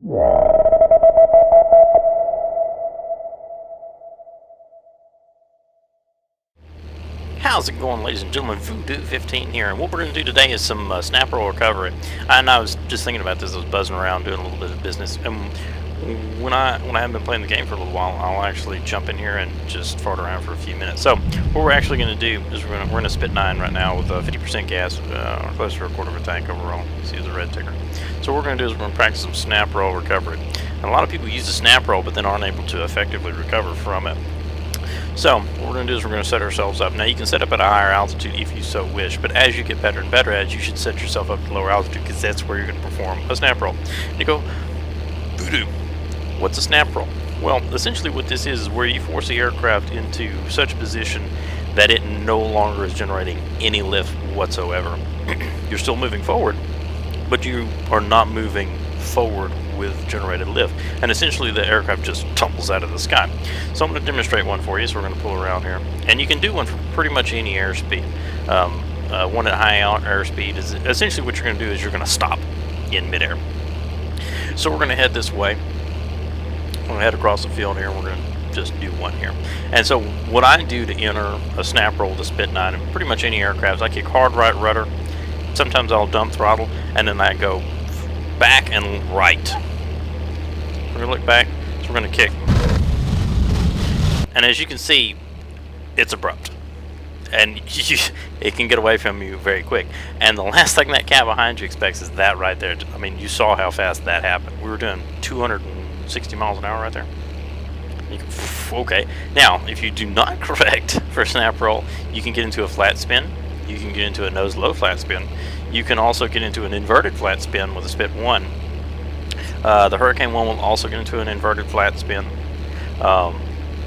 How's it going, ladies and gentlemen? Voodoo15 here, and what we're going to do today is some Snaproll recovery. And I was just thinking about this. I was buzzing around doing a little bit of business, and when I haven't been playing the game for a little while, I'll actually jump in here and just fart around for a few minutes. So what we're actually going to do is we're in a Spit 9 right now with 50% gas, close to a quarter of a tank overall. You see the red ticker. So what we're going to do is we're going to practice some Snaproll recovery. And a lot of people use the Snaproll, but then aren't able to effectively recover from it. So what we're going to do is we're going to set ourselves up. Now you can set up at a higher altitude if you so wish, but as you get better and better at it, you should set yourself up at lower altitude because that's where you're going to perform a Snaproll. And you go, Voodoo, what's a Snaproll? Well, essentially what this is where you force the aircraft into such a position that it no longer is generating any lift whatsoever. You're still moving forward, but you are not moving forward with generated lift, and essentially the aircraft just tumbles out of the sky. So I'm going to demonstrate one for you. So we're going to pull around here, and you can do one for pretty much any airspeed. One at high airspeed is essentially what you're going to do is you're going to stop in midair. So we're going to head this way. We're going to head across the field here, and we're going to just do one here. And so what I do to enter a Snaproll with a Spit 9 and pretty much any aircraft, I kick hard right rudder. Sometimes I'll dump throttle, and then I go back and right. We're going to look back, so we're going to kick. And as you can see, it's abrupt. And it can get away from you very quick. And the last thing that cat behind you expects is that right there. I mean, you saw how fast that happened. We were doing 260 miles an hour right there. Okay. Now, if you do not correct for Snaproll, you can get into a flat spin. You can get into a nose-low flat spin. You can also get into an inverted flat spin with a Spit 1. The Hurricane 1 will also get into an inverted flat spin. And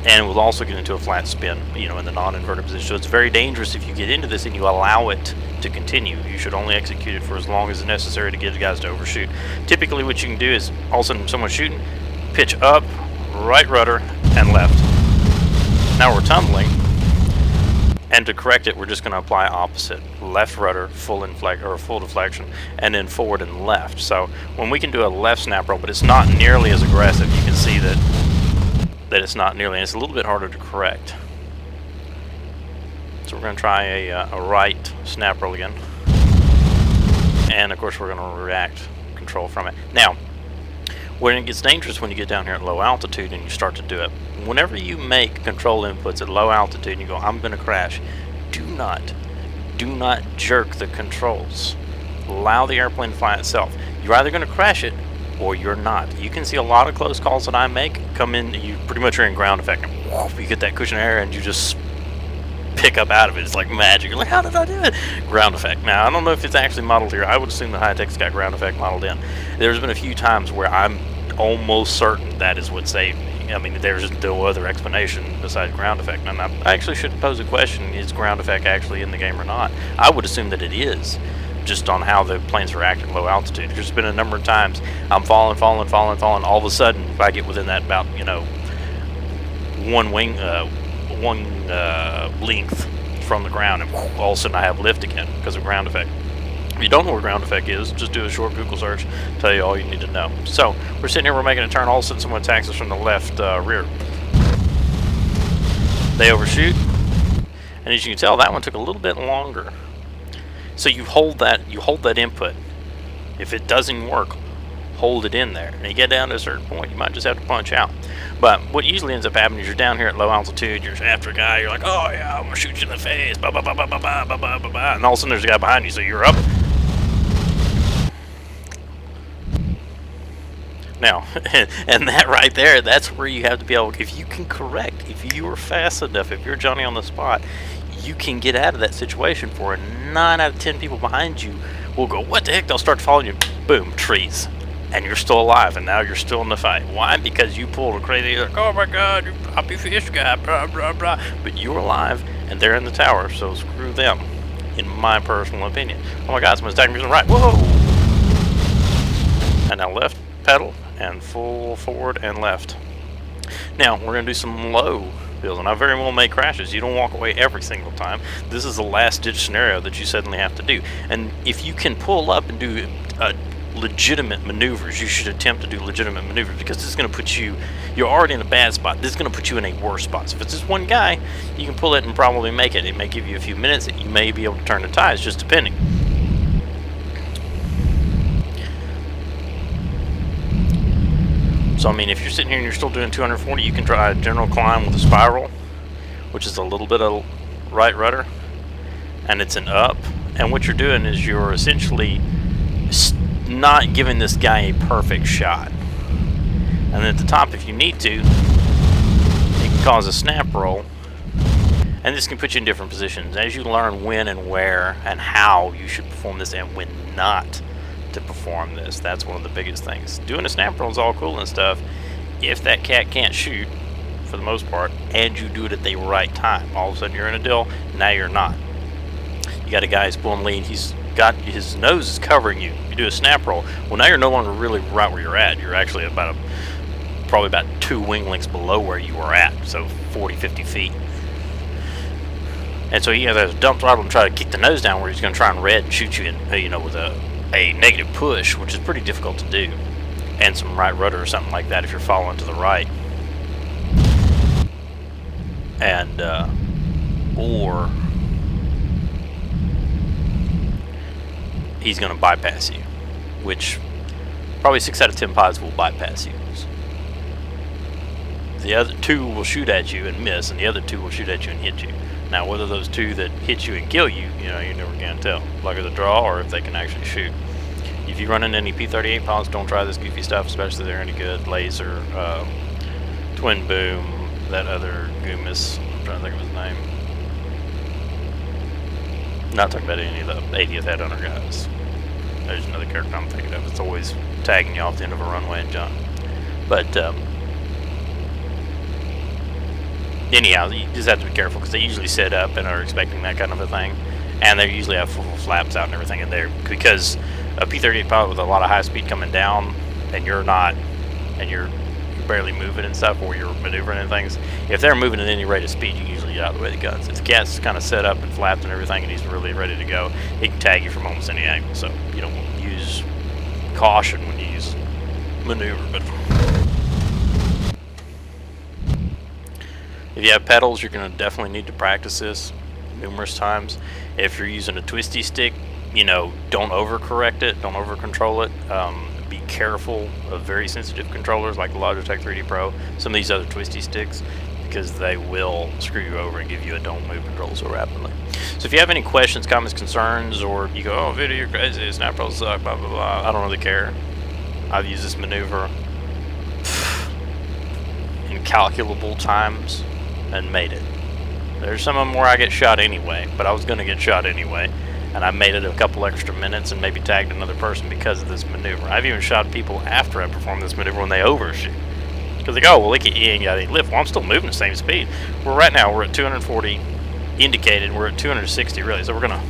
it will also get into a flat spin, you know, in the non-inverted position. So it's very dangerous if you get into this and you allow it to continue. You should only execute it for as long as necessary to get the guys to overshoot. Typically what you can do is, all of a sudden someone's shooting, pitch up, right rudder, and left. Now we're tumbling. And to correct it, we're just going to apply opposite. Left rudder, full deflection, and then forward and left. So when we can do a left Snaproll, but it's not nearly as aggressive, you can see that it's not nearly, and it's a little bit harder to correct. So we're going to try a right Snaproll again. And of course we're going to react control from it. Now, when it gets dangerous when you get down here at low altitude and you start to do it, whenever you make control inputs at low altitude and you go, I'm going to crash, do not jerk the controls. Allow the airplane to fly itself. You're either going to crash it or you're not. You can see a lot of close calls that I make come in, you pretty much are in ground effect, and whoosh, you get that cushion of air and you just pick up out of it. It's like magic. You're like, how did I do it? Ground effect. Now, I don't know if it's actually modeled here. I would assume the high-tech's got ground effect modeled in. There's been a few times where I'm almost certain that is what saved me. I mean, there's no other explanation besides ground effect. And I actually should pose a question, is ground effect actually in the game or not? I would assume that it is, just on how the planes react at low altitude. There's been a number of times I'm falling. All of a sudden, if I get within that about, you know, one length from the ground, and all of a sudden I have lift again because of ground effect. If you don't know what ground effect is, just do a short Google search, tell you all you need to know. So we're sitting here, we're making a turn, all of a sudden someone attacks us from the left rear. They overshoot, and as you can tell, that one took a little bit longer. So you hold that input. If it doesn't work, hold it in there. And you get down to a certain point, you might just have to punch out. But what usually ends up happening is you're down here at low altitude, you're after a guy, you're like, oh yeah, I'm gonna shoot you in the face, and all of a sudden there's a guy behind you, so you're up. Now, and that right there, that's where you have to be able, if you can correct, if you are fast enough, if you're Johnny on the spot, you can get out of that situation. For 9 out of 10 people behind you will go, what the heck, they'll start following you, boom, trees. And you're still alive, and now you're still in the fight. Why? Because you pulled a crazy, like, oh my god, you poppy fish guy, blah, blah, blah. But you're alive, and they're in the tower, so screw them, in my personal opinion. Oh my god, someone's attacking me from the right, whoa! And now left pedal, and full forward and left. Now, we're going to do some low builds, and I very well may crashes. You don't walk away every single time. This is the last ditch scenario that you suddenly have to do. And if you can pull up and do a legitimate maneuvers, you should attempt to do legitimate maneuvers, because this is going to put you, you're already in a bad spot, this is going to put you in a worse spot. So if it's just one guy, you can pull it and probably make it. It may give you a few minutes, you may be able to turn the tides, just depending. So I mean, if you're sitting here and you're still doing 240, you can try a general climb with a spiral, which is a little bit of right rudder, and it's an up. And what you're doing is you're essentially not giving this guy a perfect shot. And then at the top, if you need to, you can cause a snap roll, and this can put you in different positions as you learn when and where and how you should perform this and when not to perform this. That's one of the biggest things. Doing a snap roll is all cool and stuff if that cat can't shoot, for the most part, and you do it at the right time. All of a sudden you're in a deal, now you're not. You got a guy who's pulling lead, he's got his nose is covering you. You do a snap roll, well, now you're no longer really right where you're at. You're actually probably about 2 wing lengths below where you were at, so 40-50 feet. And so he has to dump throttle and try to kick the nose down, where he's going to try and red and shoot you in, you know, with a negative push, which is pretty difficult to do, and some right rudder or something like that if you're following to the right. And or he's going to bypass you, which probably 6 out of 10 pods will bypass you. The other 2 will shoot at you and miss, and the other 2 will shoot at you and hit you. Now, whether those 2 that hit you and kill you, you know, you're never going to tell. Luck of the draw, or if they can actually shoot. If you run into any P38 pods, don't try this goofy stuff, especially if they're any good. Laser, Twin Boom, that other Goomis, I'm trying to think of his name. Not talking about any of the 80th Headhunter guys. There's another character I'm thinking of. It's always tagging you off the end of a runway and jump. But, anyhow, you just have to be careful, because they usually set up and are expecting that kind of a thing, and they usually have full flaps out and everything in there, because a P38 pilot with a lot of high speed coming down, and you're not, and you're barely moving and stuff, or you're maneuvering and things, if they're moving at any rate of speed, you can usually get out of the way of the guns. If the cat's kind of set up and flapped and everything, and he's really ready to go, he can tag you from almost any angle. So you don't use caution when you use maneuver. But if you have pedals, you're going to definitely need to practice this numerous times. If you're using a twisty stick, you know, don't overcorrect it, don't over control it. Be careful of very sensitive controllers like the Logitech 3D Pro, some of these other twisty sticks, because they will screw you over and give you a don't move control so rapidly. So if you have any questions, comments, concerns, or you go, oh, video, you're crazy, Snaproll suck, blah, blah, blah, I don't really care. I've used this maneuver incalculable times and made it. There's some of them where I get shot anyway, but I was going to get shot anyway, and I made it a couple extra minutes and maybe tagged another person because of this maneuver. I've even shot people after I performed this maneuver when they overshoot, because they go, oh, well, he ain't got any lift. Well, I'm still moving the same speed. Well, right now we're at 240 indicated, we're at 260 really, so we're gonna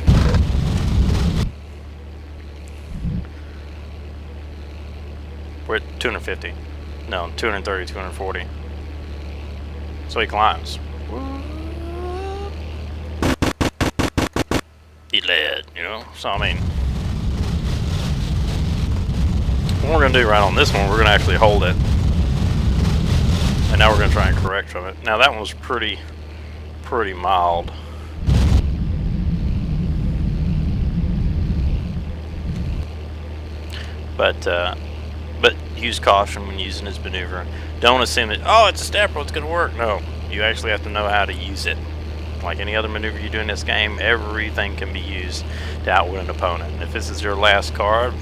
we're at 250, no, 230, 240. So he climbs. He led, you know. So I mean, what we're gonna do right on this one, we're gonna actually hold it, and now we're gonna try and correct from it. Now that one was pretty mild. But use caution when using this maneuver. Don't assume that, oh, it's a Snaproll, it's gonna work. No, you actually have to know how to use it. Like any other maneuver you do in this game, everything can be used to outwit an opponent. And if this is your last card,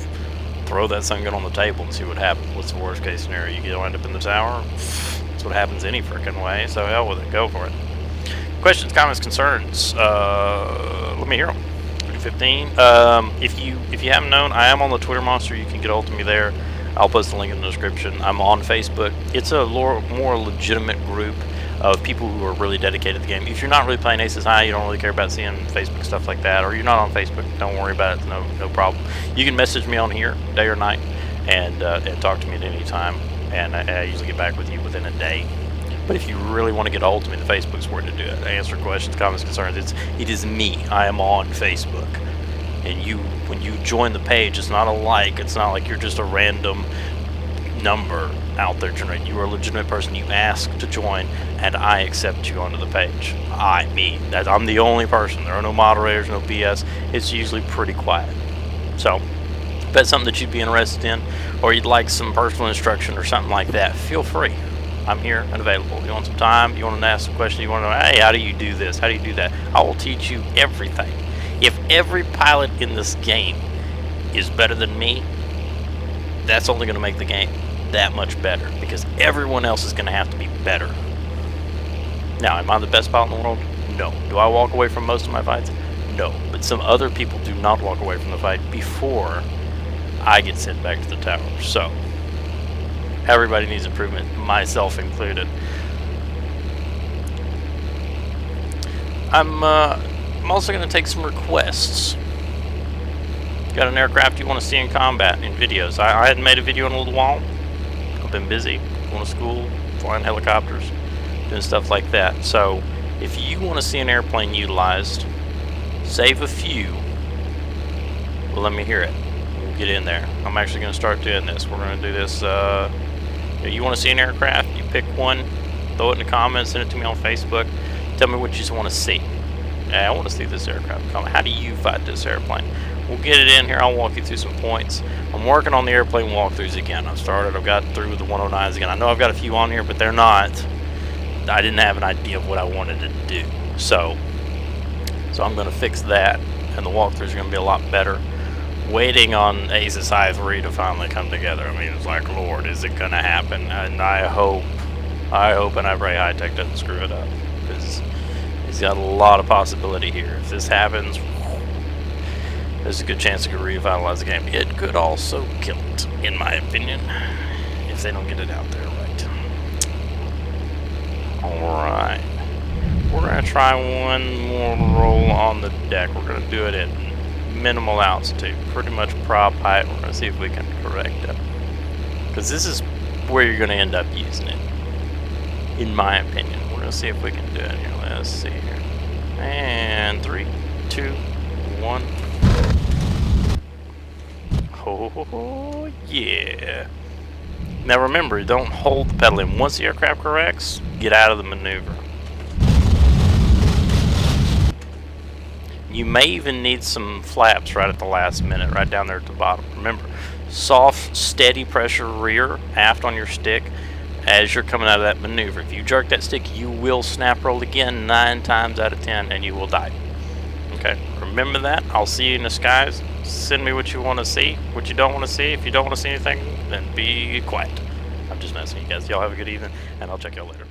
throw that sun gun on the table and see what happens. What's the worst case scenario? You don't end up in the tower? That's what happens any frickin' way, so hell with it, go for it. Questions, comments, concerns, let me hear them. 15. If you haven't known, I am on the Twitter monster. You can get hold of me there. I'll post the link in the description. I'm on Facebook. It's a more legitimate group of people who are really dedicated to the game. If you're not really playing Aces High, you don't really care about seeing Facebook stuff like that, or you're not on Facebook, don't worry about it. No problem. You can message me on here day or night and talk to me at any time, and I usually get back with you within a day. But if you really want to get a hold of me, the Facebook's where to do it. I answer questions, comments, concerns. It is me. I am on Facebook. and when you join the page, it's not a like. It's not like you're just a random number out there generated. You are a legitimate person. You ask to join, and I accept you onto the page. I'm the only person. There are no moderators, no BS. It's usually pretty quiet. So, if that's something that you'd be interested in, or you'd like some personal instruction or something like that, feel free. I'm here and available. You want some time? You want to ask some questions? You want to know, hey, how do you do this? How do you do that? I will teach you everything. If every pilot in this game is better than me, that's only going to make the game that much better, because everyone else is going to have to be better. Now, am I the best pilot in the world? No. Do I walk away from most of my fights? No. But some other people do not walk away from the fight before I get sent back to the tower. So, everybody needs improvement, myself included. I'm also going to take some requests. Got an aircraft you want to see in combat in videos. I hadn't made a video in a little while. I've been busy, going to school, flying helicopters, doing stuff like that. So if you want to see an airplane utilized, save a few. Well, let me hear it. We'll get in there. I'm actually going to start doing this. We're going to do this. You want to see an aircraft? You pick one, throw it in the comments, send it to me on Facebook. Tell me what you want to see. I want to see this aircraft. How do you fight this airplane? We'll get it in here. I'll walk you through some points. I'm working on the airplane walkthroughs again. I've got through with the 109s again. I know I've got a few on here, but they're not. I didn't have an idea of what I wanted to do. So I'm going to fix that, and the walkthroughs are going to be a lot better. Waiting on Aces High 3 to finally come together. I mean, it's like, Lord, is it going to happen? And I hope and I pray High Tech doesn't screw it up, because he's got a lot of possibility here. If this happens, there's a good chance it could revitalize the game. It could also kill it, in my opinion, if they don't get it out there right. Alright. We're going to try one more roll on the deck. We're going to do it at minimal altitude, pretty much prop height. We're going to see if we can correct it, because this is where you're going to end up using it, in my opinion. We're going to see if we can do it here. Let's see here. And 3, 2, 1. Oh, yeah. Now remember, don't hold the pedal in. Once the aircraft corrects, get out of the maneuver. You may even need some flaps right at the last minute, right down there at the bottom. Remember, soft, steady pressure rear, aft on your stick as you're coming out of that maneuver. If you jerk that stick, you will snap roll again 9 times out of 10, and you will die. Okay, remember that. I'll see you in the skies. Send me what you want to see, what you don't want to see. If you don't want to see anything, then be quiet. I'm just messing with you guys. Y'all have a good evening, and I'll check y'all later.